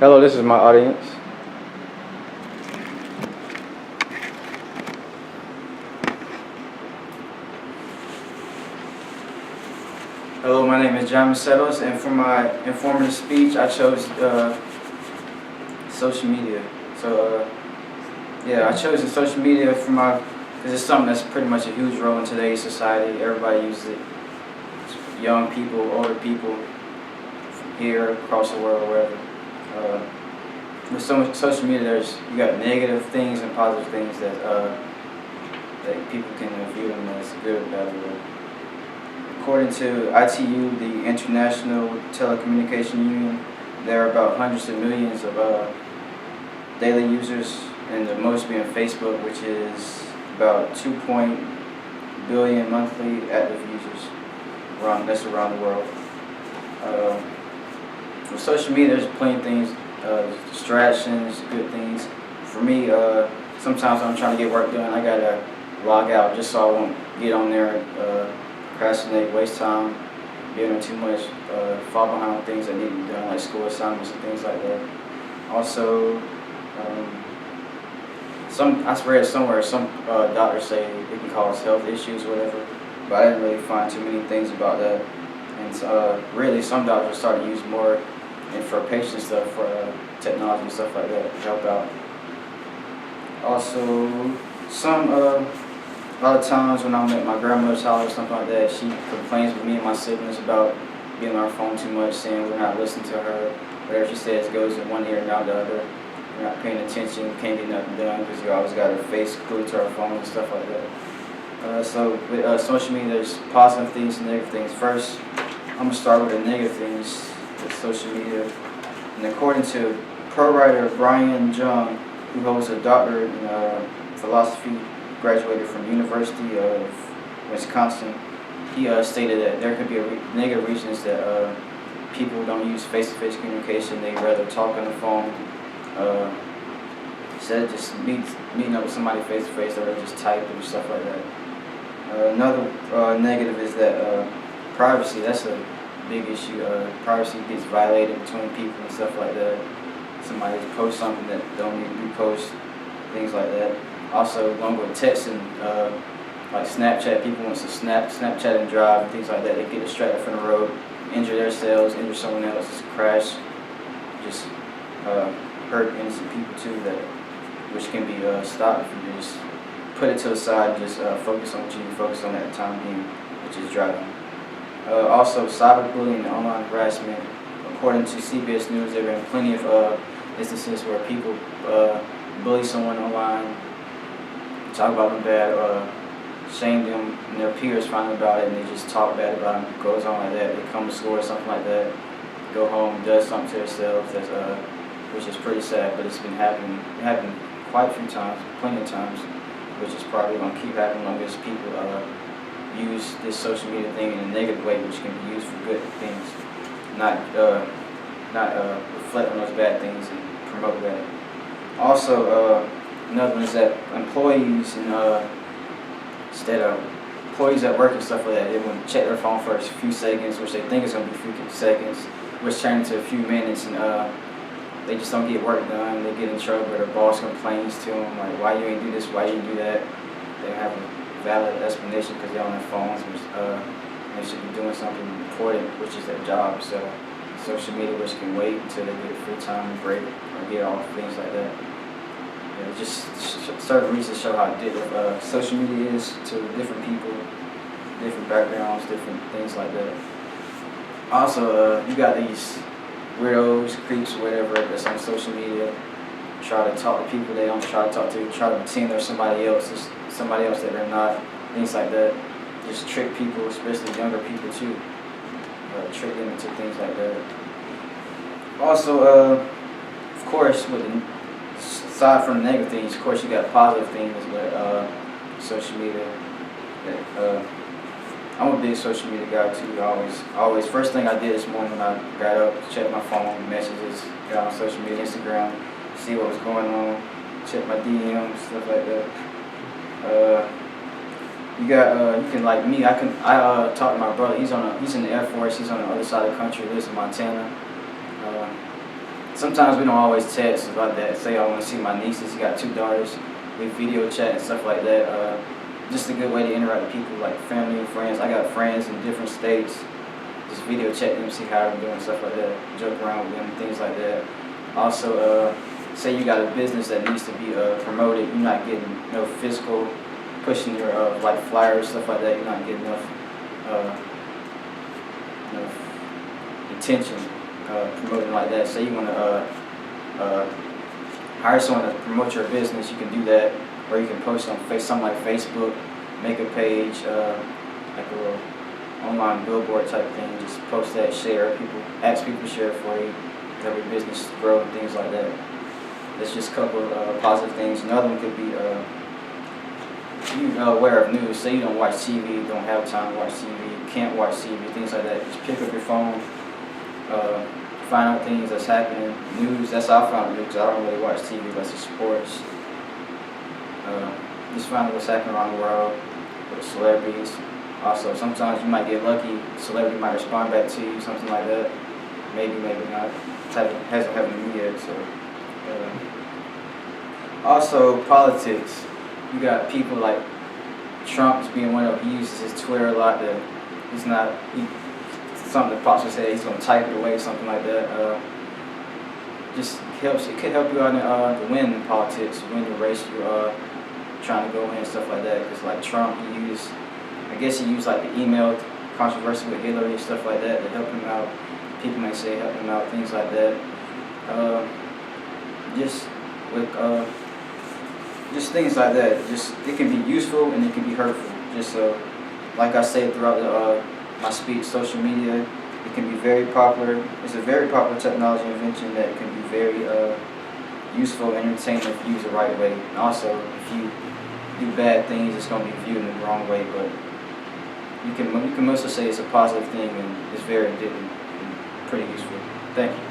Hello, this is my audience. Hello, my name is John Macedos, and for my informative speech, I chose social media. So, yeah, I chose the social media because it's something that's pretty much a huge role in today's society. Everybody uses it. Young people, older people, from here, across the world, wherever. With so much social media, you got negative things and positive things that people can view them as good or bad. According to ITU, the International Telecommunication Union, there are about hundreds of millions of daily users, and the most being Facebook, which is about 2 billion monthly active users around the world. For social media, there's plenty of things, distractions, good things. For me, sometimes when I'm trying to get work done, I gotta log out just so I won't get on there and procrastinate, waste time, be on too much, fall behind on things that need to be done, like school assignments and things like that. Also, I read somewhere some doctors say it can cause health issues or whatever, but I didn't really find too many things about that. And really, some doctors started to use more and for patient stuff, for technology and stuff like that to help out. Also, a lot of times when I'm at my grandmother's house or something like that, she complains with me and my siblings about being on our phone too much, saying we're not listening to her. Whatever she says goes in one ear and out the other. We're not paying attention, can't get nothing done because you always got her face glued to our phone and stuff like that. So with social media, there's positive things and negative things. First, I'm going to start with the negative things with social media. And according to pro writer Brian Jung, who holds a doctorate in philosophy, graduated from University of Wisconsin, he stated that there could be negative reasons that people don't use face-to-face communication. They rather talk on the phone instead of just meeting up with somebody face-to-face, or just type and stuff like that. Another negative is that privacy. That's a big issue. Privacy gets violated between people and stuff like that. Somebody posts something that don't need to be posted, things like that. Also, along with texting, like Snapchat, people want to Snapchat and drive and things like that. They get distracted from the road, injure themselves, injure someone else, just crash, just hurt innocent people too. Which can be stopped if you just put it to the side and just focus on what you need to focus on at the time being, which is driving. Also, cyberbullying and online harassment. According to CBS News, there have been plenty of instances where people bully someone online, talk about them bad, shame them, and their peers find out about it, and they just talk bad about them. It goes on like that. They come to school or something like that, go home, does something to themselves, which is pretty sad, but it's been happening. It happened quite a few times, plenty of times, which is probably going to keep happening long as people use this social media thing in a negative way, which can be used for good things, not reflect on those bad things and promote that. Also, another one is that employees instead of employees at work and stuff like that, they want to check their phone for a few seconds, which they think is going to be a few seconds, which turn into a few minutes, and they just don't get work done. They get in trouble, their boss complains to them, like, why you ain't do this, why you didn't do that. They have a valid explanation because they're on their phones, which they should be doing something important, which is their job. So social media, which can wait until they get free time and break or get off, things like that. Just certain reasons show how different social media is to different people, different backgrounds, different things like that. Also, you got these weirdos, creeps, whatever, that's on social media, try to talk to people they don't try to talk to, try to pretend they're somebody else that they're not, things like that. Just trick people, especially younger people too, trick them into things like that. Also, of course, aside from the negative things, of course you got positive things with social media. I'm a big social media guy too. Always. First thing I did this morning when I got up, check my phone, messages, got on social media, Instagram, see what was going on, check my DMs, stuff like that. You can, like me. I talk to my brother. He's in the Air Force. He's on the other side of the country. Lives in Montana. sometimes we don't always text about that. Say I want to see my nieces. He got 2 daughters. We video chat and stuff like that. Just a good way to interact with people like family and friends. I got friends in different states. Just video chat them, see how they're doing, stuff like that. Joke around with them, things like that. Also, say you got a business that needs to be promoted. You're not getting no physical pushing your like flyers, stuff like that. You're not getting enough attention promoting like that. Say you want to hire someone to promote your business, you can do that, or you can post on something like Facebook, make a page, like a little online billboard type thing. Just post that, share, ask people to share it for you, help your business grow and things like that. That's just a couple of positive things. Another one could be you aware of news. Say you don't watch TV, don't have time to watch TV, can't watch TV, things like that. Just pick up your phone, find out things that's happening. News, that's how I found news. I don't really watch TV unless it's sports. Just find out what's happening around the world with celebrities. Also, sometimes you might get lucky. A celebrity might respond back to you, something like that. Maybe, maybe not. Hasn't happened to me yet. So, also politics. You got people like Trump's being one of them. He uses his Twitter a lot. Something that pops his head. He's gonna type it away, something like that. Just helps. It could help you out to win in politics, win the race you're trying to go in, stuff like that. Because like Trump, I guess he used like the email controversy with Hillary and stuff like that to help him out. People may say help him out, things like that. Just things like that. Just it can be useful and it can be hurtful. Just like I said throughout my speech, social media, it can be very popular. It's a very popular technology invention that can be very useful and entertaining if you use the right way. And also, if you do bad things, it's going to be viewed in the wrong way. But you can mostly say it's a positive thing and it's very pretty useful. Thank you.